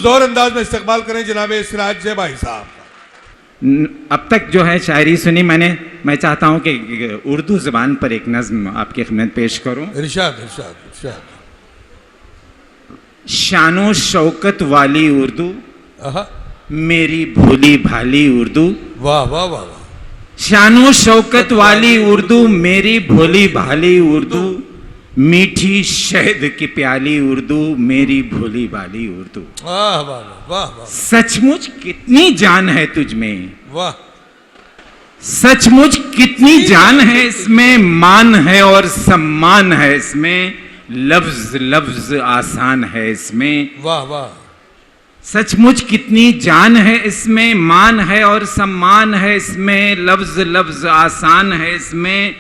पुरजोर अंदाज में इस्तकबाल करें जनाब सिराज भाई साहब। अब तक जो है शायरी सुनी मैंने, मैं चाहता हूँ कि उर्दू ज़बान पर एक नज़्म आपकी खिदमत पेश करूँ। इरशाद इरशाद इरशाद। शानो शौकत वाली उर्दू, आहा, मेरी भोली भाली उर्दू। वाह वाह वाह वाह। शानो शौकत वाली उर्दू, मेरी भोली भाली उर्दू, मीठी शहद की प्याली उर्दू, मेरी भोली भाली उर्दू। वाह वाह वाह वाह। सचमुच कितनी जान है तुझ में, वाह, सचमुच कितनी जान है इसमें, मान है और सम्मान है इसमें, लफ्ज लफ्ज आसान है इसमें। वाह वाह। सचमुच कितनी जान है इसमें, मान है और सम्मान है इसमें, लफ्ज लफ्ज आसान है इसमें,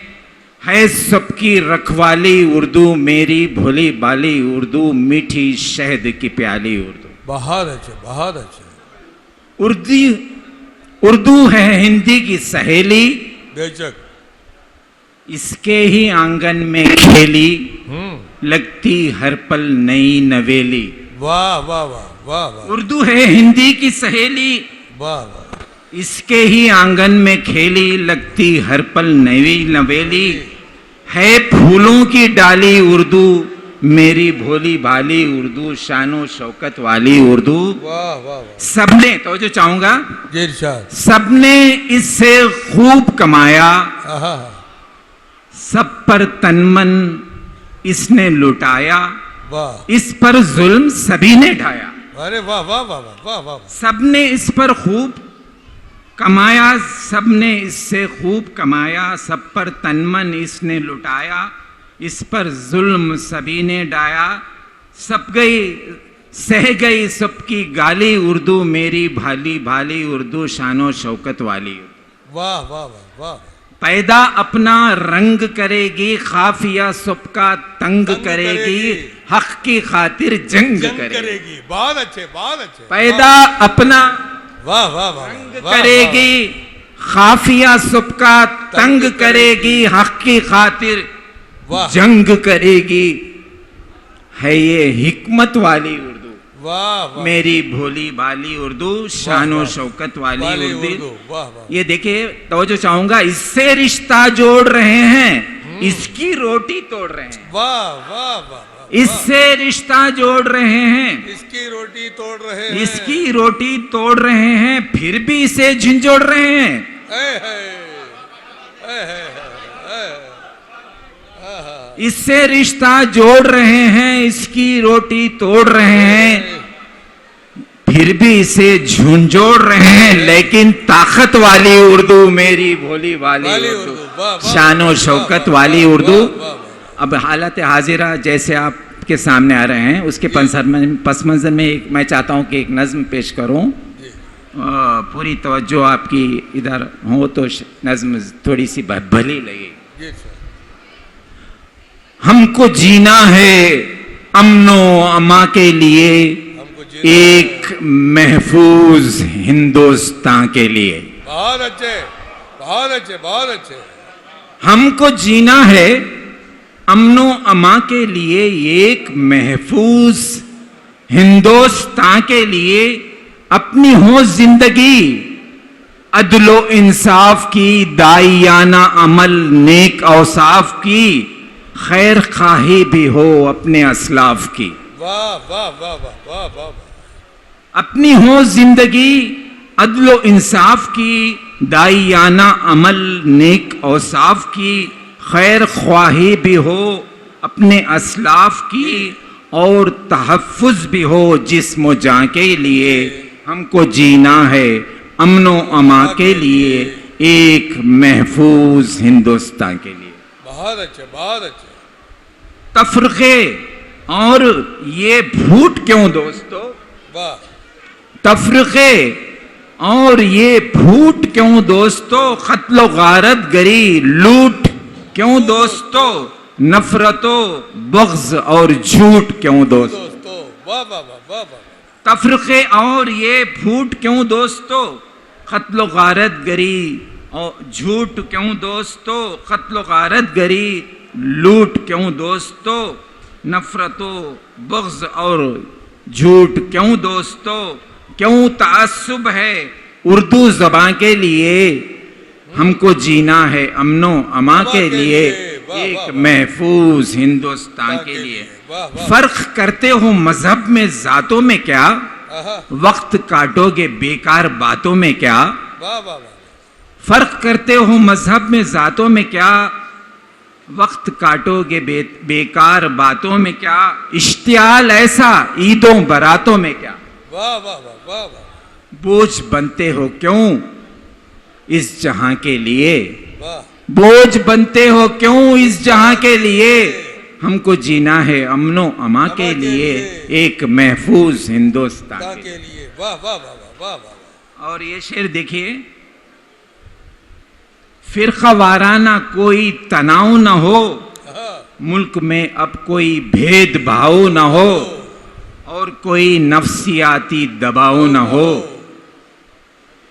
है सबकी रखवाली उर्दू, मेरी भोली बाली उर्दू, मीठी शहद की प्याली उर्दू। बहुत अच्छे बहुत अच्छे। उर्दू है हिंदी की सहेली, बेशक। इसके ही आंगन में खेली, लगती हर पल नई नवेली। वाह वाह वाह वाह वाह। उर्दू है हिंदी की सहेली, वाह वाह। इसके ही आंगन में खेली, लगती हर पल नई नवेली, है फूलों की डाली उर्दू, मेरी भोली भाली उर्दू, शानो शौकत वाली उर्दू। वाह वाह वाह। सबने, तो जो चाहूंगा, जी इरशाद। सबने इससे खूब कमाया, आहा, सब पर तनमन इसने लुटाया, वाह। इस पर जुल्म सभी ने ढाया। अरे वाह वाह वाह वाह वाह वाह। सबने इस पर खूब कमाया, सबने इससे खूब कमाया, सब पर तनमन इसने लुटाया, इस पर जुल्म सभी ने डाया, सब गई सह गई सबकी गाली उर्दू, मेरी भाली भाली उर्दू, शानो शौकत वाली उर्दू। वाह वाह वाह वाह। पैदा अपना रंग करेगी, खाफिया सबका तंग करेगी, हक की खातिर जंग करेगी। बहुत अच्छे बहुत अच्छे। पैदा अपना वाह वाह वाह तंग करेगी, खाफिया सबका तंग करेगी, हक की खातिर जंग करेगी, है ये हिकमत वाली उर्दू, वाह वाह। मेरी भोली भाली उर्दू, शानो शौकत वाली उर्दू। वाह वाह। ये देखिए, तो जो चाहूंगा, इससे रिश्ता जोड़ रहे हैं, इसकी रोटी तोड़ रहे हैं। वाह वाह वाह। इससे रिश्ता जोड़ रहे हैं, इसकी रोटी तोड़ रहे हैं, इसकी रोटी तोड़ रहे हैं, फिर भी इसे झिंझोड़ रहे हैं। इससे रिश्ता जोड़ रहे हैं, इसकी रोटी तोड़ रहे हैं, फिर भी इसे झुंझोड़ रहे हैं, लेकिन ताकत वाली उर्दू, मेरी भोली वाली उर्दू, शानो शौकत वाली उर्दू। अब हालत हाजिरा जैसे आपके सामने आ रहे हैं, उसके पस मंज़र में एक मैं चाहता हूँ कि एक नज़्म पेश करूँ। पूरी तवज्जो आपकी इधर हो तो नज़्म थोड़ी सी भली लगेगी। हमको जीना है अमनो अमा के लिए, एक महफूज हिंदुस्तान के लिए। बहुत अच्छे बहुत अच्छे बहुत अच्छे। हमको जीना है अमनो अमा के लिए, एक महफूज हिंदुस्तान के लिए, अपनी हो जिंदगी अदलो इंसाफ की, दाइयाना अमल नेक औसाफ की, खैर खाही भी हो अपने असलाफ की। वाह वाह वाह वाह वाह वाह। अपनी हो जिंदगी अदलो इंसाफ की, दाइयाना अमल नेक औसाफ की, खैर ख्वाही भी हो अपने असलाफ की, और तहफ़्फ़ुज़ भी हो जिस्म जान के लिए। हमको जीना है अमनो अमा के लिए, एक महफूज हिंदुस्तान के लिए। बहुत अच्छे बहुत अच्छे। तफरक़े और ये भूट क्यों दोस्तों, वाह। तफरक़े और ये भूट क्यों दोस्तों, क़त्ल गारत गरी लूट क्यों दोस्तों, नफरतो बग़्ज़ और झूठ क्यों दोस्तों। वाह वाह वाह वाह। तफरक़े और ये फूट क्यों दोस्तों, क़त्ल गारत गरी और झूठ क्यों दोस्तों, क़त्ल गारत गरी लूट क्यों दोस्तों, नफरतो बग़्ज़ और झूठ क्यों दोस्तों, क्यों तासुब है उर्दू जबान के लिए, हमको जीना है अमनो अमा के लिए, वाह, एक वाह, महफूज हिंदुस्तान के लिए। वाह, वाह। फर्क करते हो मजहब में जातों में क्या, आहा, वक्त काटोगे बेकार बातों में क्या। वाह वाह वाह, फर्क करते हो मजहब में जातों में क्या, वक्त काटोगे बेकार बातों में क्या। इश्तियाल ऐसा ईदों बरातों में क्या, वाह वाह वाह वाह वाह, बोझ बनते हो क्यों इस जहां के लिए, वाह बोझ बनते हो क्यों इस जहां के लिए, हमको जीना है अमनो अमा के लिए, एक महफूज हिंदुस्तान के लिए। लिए वाह वाह वाह वाह वाह वाह, और ये शेर देखिए, फिरका वाराना कोई तनाव न हो, आहा, मुल्क में अब कोई भेदभाव न हो, और कोई नफसियाती दबाव न हो।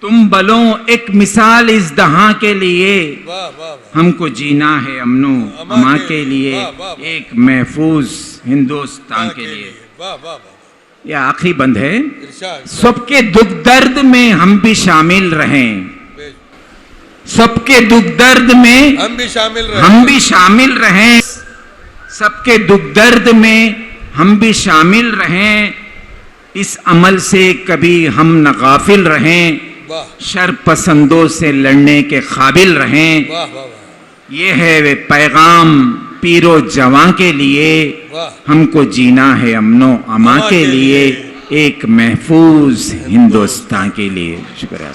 तुम बलो एक मिसाल इस दहां के लिए, वाह वाह वाह, हमको जीना है अमनो अमा के लिए, वाह, वाह, वाह। एक महफूज हिंदुस्तान के लिए। वाह वाह वाह, यह आखिरी बंद है। इरशाद, सबके दुख दर्द में हम भी शामिल रहें, सबके दुख दर्द में हम भी शामिल रहे, हम भी शामिल रहें, सबके दुख दर्द में हम भी शामिल रहें, इस अमल से कभी हम न गाफिल रहें, वाह शर पसंदों से लड़ने के काबिल रहें। वाह वाह वाह, ये है वे पैगाम पीरो जवां के लिए, वाह हमको जीना है अमनो अमा के लिए, एक महफूज हिंदुस्तान के लिए। शुक्रिया।